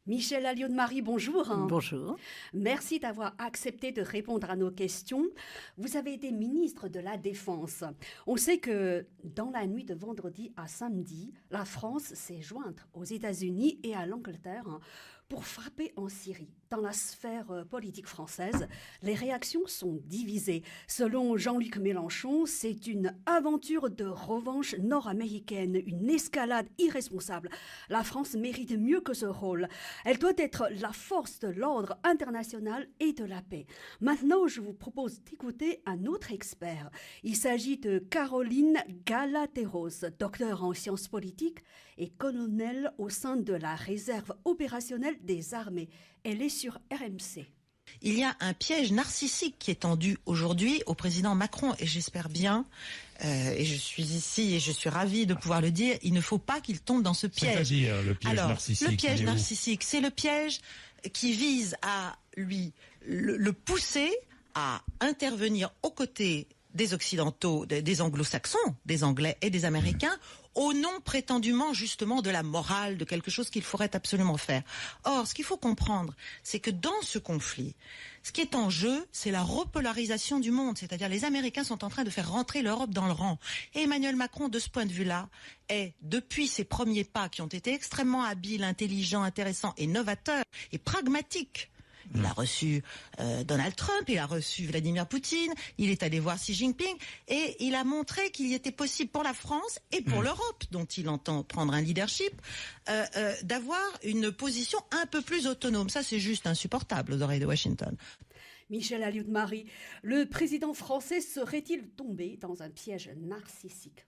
Michel Alliot-Marie, bonjour. Bonjour. Merci d'avoir accepté de répondre à nos questions. Vous avez été ministre de la Défense. On sait que dans la nuit de vendredi à samedi, la France s'est jointe aux États-Unis et à l'Angleterre pour frapper en Syrie. Dans la sphère politique française, les réactions sont divisées. Selon Jean-Luc Mélenchon, c'est une aventure de revanche nord-américaine, une escalade irresponsable. La France mérite mieux que ce rôle. Elle doit être la force de l'ordre international et de la paix. Maintenant, je vous propose d'écouter un autre expert. Il s'agit de Caroline Galateros, docteur en sciences politiques et colonel au sein de la réserve opérationnelle des armées. Elle est sur RMC. Il y a un piège narcissique qui est tendu aujourd'hui au président Macron et j'espère bien, et je suis ici et je suis ravie de pouvoir le dire, il ne faut pas qu'il tombe dans ce piège. C'est-à-dire le piège narcissique. Le piège narcissique, c'est le piège qui vise à le pousser à intervenir aux côtés des Occidentaux, des Anglo-Saxons, des Anglais et des Américains, au nom prétendument justement de la morale, de quelque chose qu'il faudrait absolument faire. Or, ce qu'il faut comprendre, c'est que dans ce conflit, ce qui est en jeu, c'est la repolarisation du monde, c'est-à-dire les Américains sont en train de faire rentrer l'Europe dans le rang. Et Emmanuel Macron, de ce point de vue-là, est, depuis ses premiers pas qui ont été extrêmement habiles, intelligents, intéressants et novateurs et pragmatiques, il a reçu Donald Trump, il a reçu Vladimir Poutine, il est allé voir Xi Jinping et il a montré qu'il y était possible pour la France et pour l'Europe, dont il entend prendre un leadership, d'avoir une position un peu plus autonome. Ça, c'est juste insupportable aux oreilles de Washington. Michel Alliot-Marie, le président français serait-il tombé dans un piège narcissique ?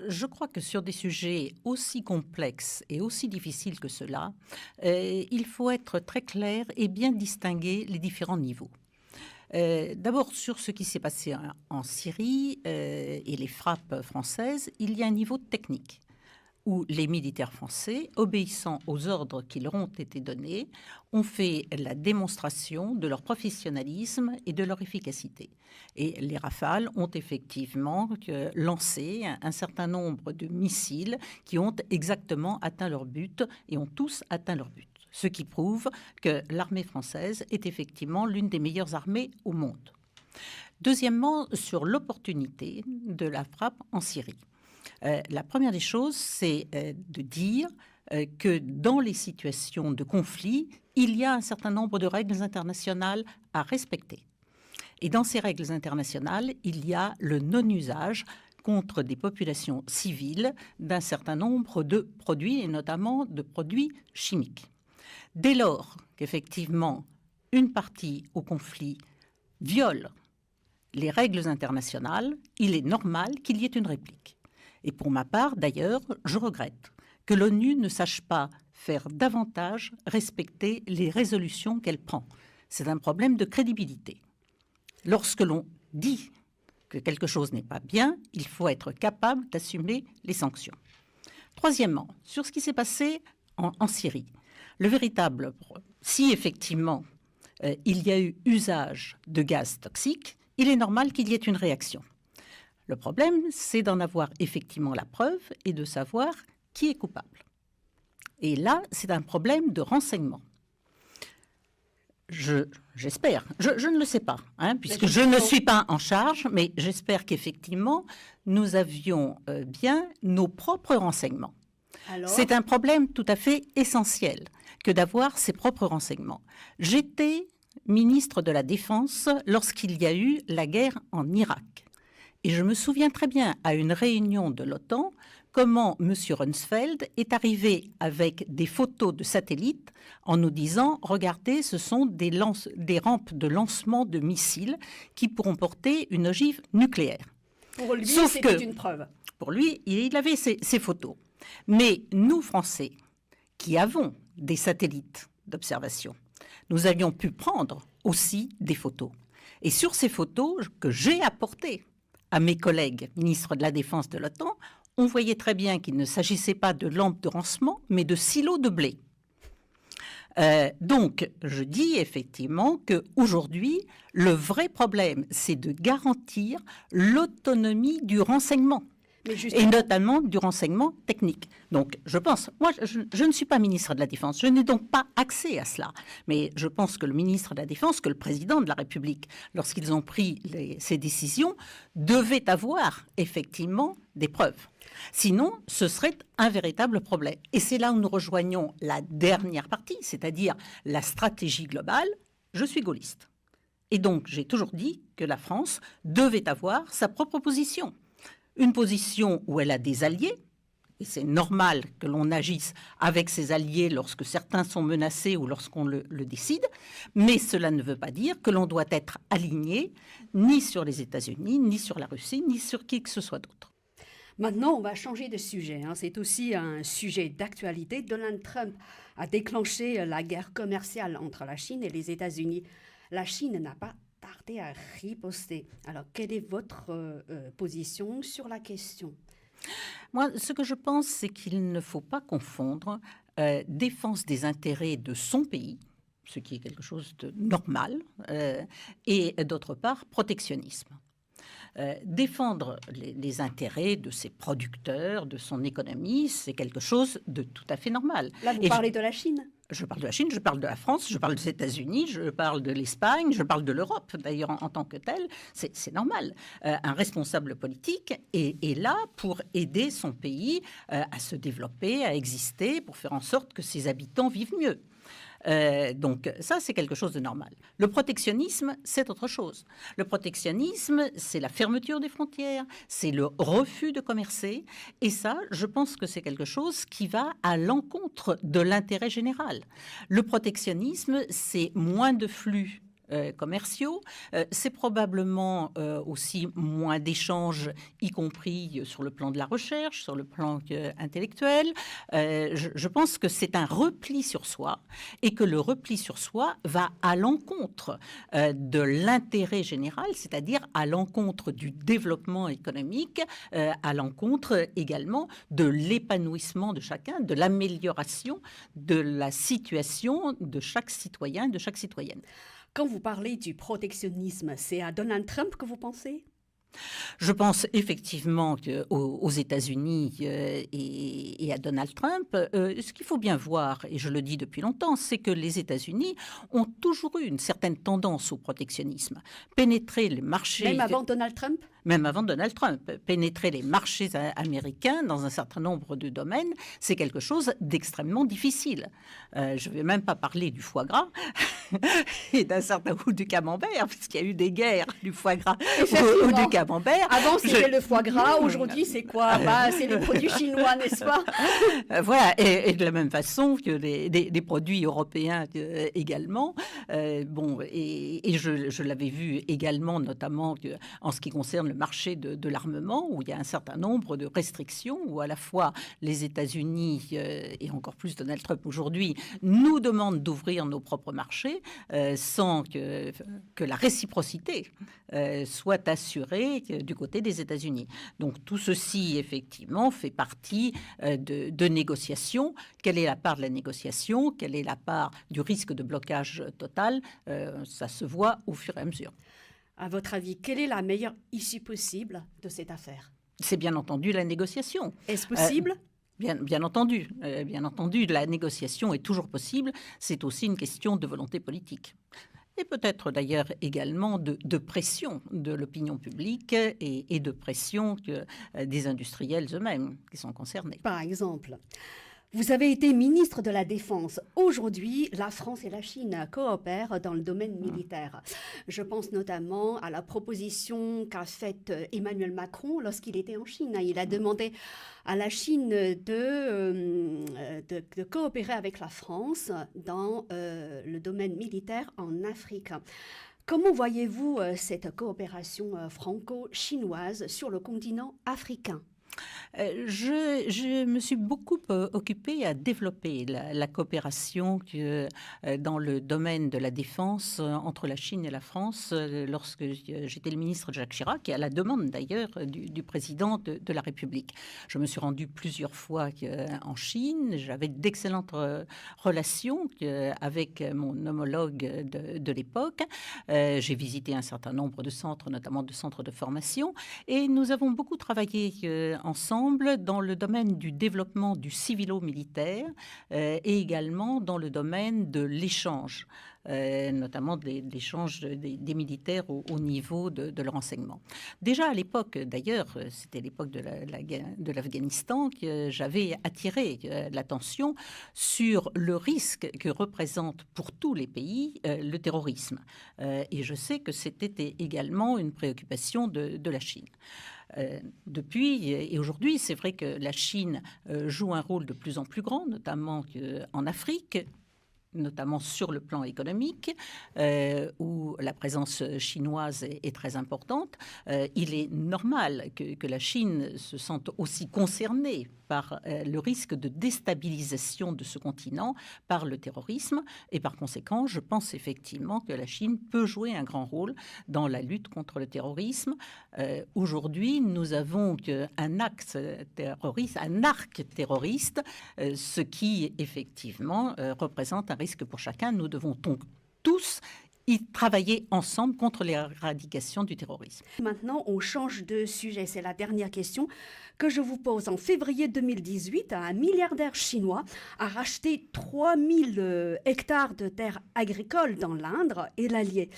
Je crois que sur des sujets aussi complexes et aussi difficiles que cela, il faut être très clair et bien distinguer les différents niveaux. D'abord, sur ce qui s'est passé en Syrie et les frappes françaises, il y a un niveau technique où les militaires français, obéissant aux ordres qui leur ont été donnés, ont fait la démonstration de leur professionnalisme et de leur efficacité. Et les Rafales ont effectivement lancé un certain nombre de missiles qui ont exactement atteint leur but et ont tous atteint leur but. Ce qui prouve que l'armée française est effectivement l'une des meilleures armées au monde. Deuxièmement, sur l'opportunité de la frappe en Syrie. La première des choses, c'est de dire que dans les situations de conflit, il y a un certain nombre de règles internationales à respecter. Et dans ces règles internationales, il y a le non-usage contre des populations civiles d'un certain nombre de produits, et notamment de produits chimiques. Dès lors qu'effectivement, une partie au conflit viole les règles internationales, il est normal qu'il y ait une réplique. Et pour ma part, d'ailleurs, je regrette que l'ONU ne sache pas faire davantage respecter les résolutions qu'elle prend. C'est un problème de crédibilité. Lorsque l'on dit que quelque chose n'est pas bien, il faut être capable d'assumer les sanctions. Troisièmement, sur ce qui s'est passé en Syrie, si effectivement il y a eu usage de gaz toxiques, il est normal qu'il y ait une réaction. Le problème, c'est d'en avoir effectivement la preuve et de savoir qui est coupable. Et là, c'est un problème de renseignement. J'espère, je ne le sais pas, puisque je ne suis pas en charge, mais j'espère qu'effectivement, nous avions bien nos propres renseignements. C'est un problème tout à fait essentiel que d'avoir ses propres renseignements. J'étais ministre de la Défense lorsqu'il y a eu la guerre en Irak. Et je me souviens très bien, à une réunion de l'OTAN, comment M. Rumsfeld est arrivé avec des photos de satellites en nous disant « Regardez, ce sont des rampes de lancement de missiles qui pourront porter une ogive nucléaire. » Pour lui, c'était une preuve. Pour lui, il avait ces photos. Mais nous, Français, qui avons des satellites d'observation, nous avions pu prendre aussi des photos. Et sur ces photos que j'ai apportées à mes collègues ministres de la Défense de l'OTAN, on voyait très bien qu'il ne s'agissait pas de lampes de lancement, mais de silos de blé. Donc, je dis effectivement qu'aujourd'hui, le vrai problème, c'est de garantir l'autonomie du renseignement. Mais et justement, notamment du renseignement technique. Donc, je pense, moi, je ne suis pas ministre de la Défense, je n'ai donc pas accès à cela. Mais je pense que le ministre de la Défense, que le président de la République, lorsqu'ils ont pris ces décisions, devaient avoir effectivement des preuves. Sinon, ce serait un véritable problème. Et c'est là où nous rejoignons la dernière partie, c'est-à-dire la stratégie globale. Je suis gaulliste. Et donc, j'ai toujours dit que la France devait avoir sa propre position. Une position où elle a des alliés, et c'est normal que l'on agisse avec ses alliés lorsque certains sont menacés ou lorsqu'on le décide, mais cela ne veut pas dire que l'on doit être aligné ni sur les États-Unis, ni sur la Russie, ni sur qui que ce soit d'autre. maintenant, on va changer de sujet. C'est aussi un sujet d'actualité. Donald Trump a déclenché la guerre commerciale entre la Chine et les États-Unis. La Chine n'a pas tardé à riposter. Alors, quelle est votre position sur la question? Moi, ce que je pense, c'est qu'il ne faut pas confondre défense des intérêts de son pays, ce qui est quelque chose de normal, et d'autre part, protectionnisme. Défendre les intérêts de ses producteurs, de son économie, c'est quelque chose de tout à fait normal. Là, vous parlez de la Chine? Je parle de la Chine, je parle de la France, je parle des États-Unis, je parle de l'Espagne, je parle de l'Europe, d'ailleurs, en tant que telle. C'est normal. Un responsable politique est là pour aider son pays à se développer, à exister, pour faire en sorte que ses habitants vivent mieux. Donc ça, c'est quelque chose de normal. Le protectionnisme, c'est autre chose. Le protectionnisme, c'est la fermeture des frontières, c'est le refus de commercer. Et ça, je pense que c'est quelque chose qui va à l'encontre de l'intérêt général. Le protectionnisme, c'est moins de flux commerciaux. C'est probablement aussi moins d'échanges, y compris sur le plan de la recherche, sur le plan intellectuel. Je pense que c'est un repli sur soi et que le repli sur soi va à l'encontre de l'intérêt général, c'est-à-dire à l'encontre du développement économique, à l'encontre également de l'épanouissement de chacun, de l'amélioration de la situation de chaque citoyen, de chaque citoyenne. Quand vous parlez du protectionnisme, c'est à Donald Trump que vous pensez? Je pense effectivement aux États-Unis et à Donald Trump. Ce qu'il faut bien voir, et je le dis depuis longtemps, c'est que les États-Unis ont toujours eu une certaine tendance au protectionnisme. Pénétrer les marchés... Même avant Donald Trump? Même avant Donald Trump. Pénétrer les marchés américains dans un certain nombre de domaines, c'est quelque chose d'extrêmement difficile. Je ne vais même pas parler du foie gras et d'un certain ou du camembert, puisqu'il y a eu des guerres du foie gras ou du camembert. Avant, c'était le foie gras. Aujourd'hui, c'est quoi? C'est les produits chinois, n'est-ce pas? Voilà. Et de la même façon que des produits européens également. Et je l'avais vu également, notamment en ce qui concerne le marché de l'armement, où il y a un certain nombre de restrictions, où à la fois les États-Unis et encore plus Donald Trump aujourd'hui nous demandent d'ouvrir nos propres marchés sans que la réciprocité soit assurée du côté des États-Unis. Donc tout ceci, effectivement, fait partie de négociations. Quelle est la part de la négociation? Quelle est la part du risque de blocage total? Ça se voit au fur et à mesure. À votre avis, quelle est la meilleure issue possible de cette affaire? C'est bien entendu la négociation. Est-ce possible? Bien entendu. Bien entendu, la négociation est toujours possible. C'est aussi une question de volonté politique. Et peut-être d'ailleurs également de pression de l'opinion publique et de pression des industriels eux-mêmes qui sont concernés. Par exemple, vous avez été ministre de la Défense. Aujourd'hui, la France et la Chine coopèrent dans le domaine militaire. Je pense notamment à la proposition qu'a faite Emmanuel Macron lorsqu'il était en Chine. Il a demandé à la Chine de coopérer avec la France dans le domaine militaire en Afrique. Comment voyez-vous cette coopération franco-chinoise sur le continent africain ? Je me suis beaucoup occupée à développer la coopération dans le domaine de la défense entre la Chine et la France lorsque j'étais le ministre de Jacques Chirac, et à la demande d'ailleurs du président de la République. Je me suis rendue plusieurs fois en Chine. J'avais d'excellentes relations avec mon homologue de l'époque. J'ai visité un certain nombre de centres, notamment de centres de formation, et nous avons beaucoup travaillé ensemble dans le domaine du développement du civilo-militaire et également dans le domaine de l'échange. Notamment de l'échange des militaires au niveau de leur enseignement. Déjà à l'époque, d'ailleurs, c'était l'époque de l'Afghanistan, que j'avais attiré l'attention sur le risque que représente pour tous les pays le terrorisme. Et je sais que c'était également une préoccupation de la Chine. Depuis et aujourd'hui, c'est vrai que la Chine joue un rôle de plus en plus grand, notamment en Afrique, notamment sur le plan économique, où la présence chinoise est très importante. Il est normal que la Chine se sente aussi concernée par le risque de déstabilisation de ce continent par le terrorisme. Et par conséquent, je pense effectivement que la Chine peut jouer un grand rôle dans la lutte contre le terrorisme. Aujourd'hui, nous avons un arc terroriste, ce qui effectivement représente un risque pour chacun. Nous devons donc tous y travailler ensemble contre l'éradication du terrorisme. Maintenant, on change de sujet. C'est la dernière question que je vous pose. En février 2018, un milliardaire chinois a racheté 3000 hectares de terres agricoles dans l'Indre et l'Allier.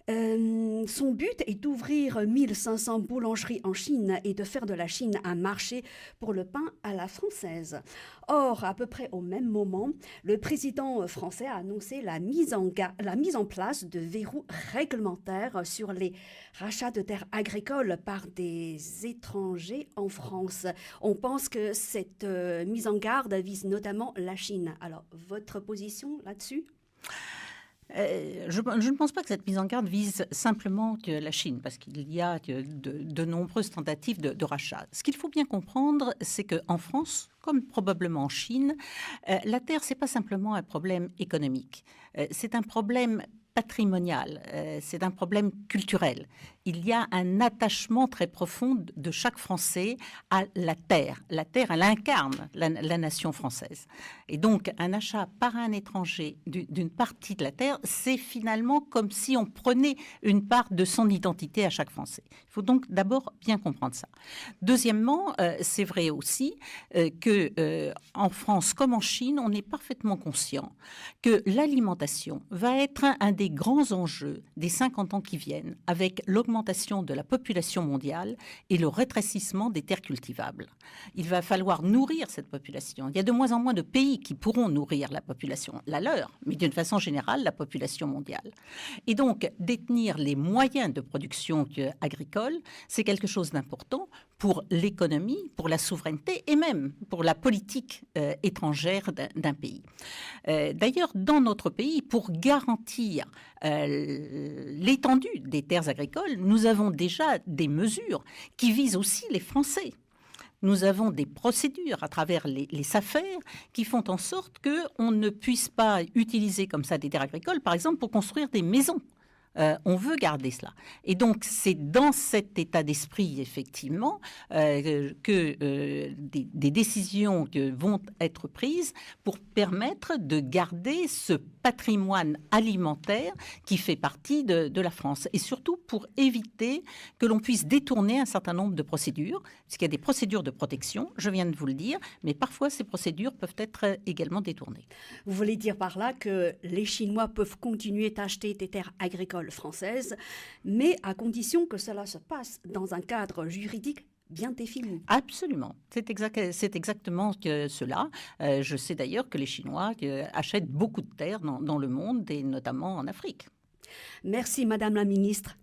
Son but est d'ouvrir 1500 boulangeries en Chine et de faire de la Chine un marché pour le pain à la française. Or, à peu près au même moment, le président français a annoncé la mise en place de verrous réglementaires sur les rachats de terres agricoles par des étrangers en France. On pense que cette mise en garde vise notamment la Chine. Alors, votre position là-dessus ? Je ne pense pas que cette mise en garde vise simplement que la Chine, parce qu'il y a de nombreuses tentatives de rachat. Ce qu'il faut bien comprendre, c'est qu'en France, comme probablement en Chine, la terre, ce n'est pas simplement un problème économique. C'est un problème patrimonial, c'est un problème culturel. Il y a un attachement très profond de chaque Français à la terre. La terre, elle incarne la nation française. Et donc, un achat par un étranger d'une partie de la terre, c'est finalement comme si on prenait une part de son identité à chaque Français. Il faut donc d'abord bien comprendre ça. Deuxièmement, c'est vrai aussi que en France comme en Chine, on est parfaitement conscient que l'alimentation va être un des grands enjeux des 50 ans qui viennent, avec l'augmentation de la population mondiale et le rétrécissement des terres cultivables. Il va falloir nourrir cette population. Il y a de moins en moins de pays qui pourront nourrir la population, la leur, mais d'une façon générale, la population mondiale. Et donc, détenir les moyens de production agricole, c'est quelque chose d'important pour l'économie, pour la souveraineté et même pour la politique étrangère d'un pays. D'ailleurs, dans notre pays, pour garantir l'étendue des terres agricoles, nous avons déjà des mesures qui visent aussi les Français. Nous avons des procédures à travers les SAFER qui font en sorte qu'on ne puisse pas utiliser comme ça des terres agricoles, par exemple, pour construire des maisons. On veut garder cela. Et donc, c'est dans cet état d'esprit, effectivement, que des décisions vont être prises pour permettre de garder ce patrimoine alimentaire qui fait partie de la France. Et surtout pour éviter que l'on puisse détourner un certain nombre de procédures, parce qu'il y a des procédures de protection, je viens de vous le dire, mais parfois ces procédures peuvent être également détournées. Vous voulez dire par là que les Chinois peuvent continuer d'acheter des terres agricoles françaises, mais à condition que cela se passe dans un cadre juridique bien défini. Absolument. C'est exactement cela. Je sais d'ailleurs que les Chinois achètent beaucoup de terres dans le monde et notamment en Afrique. Merci Madame la Ministre.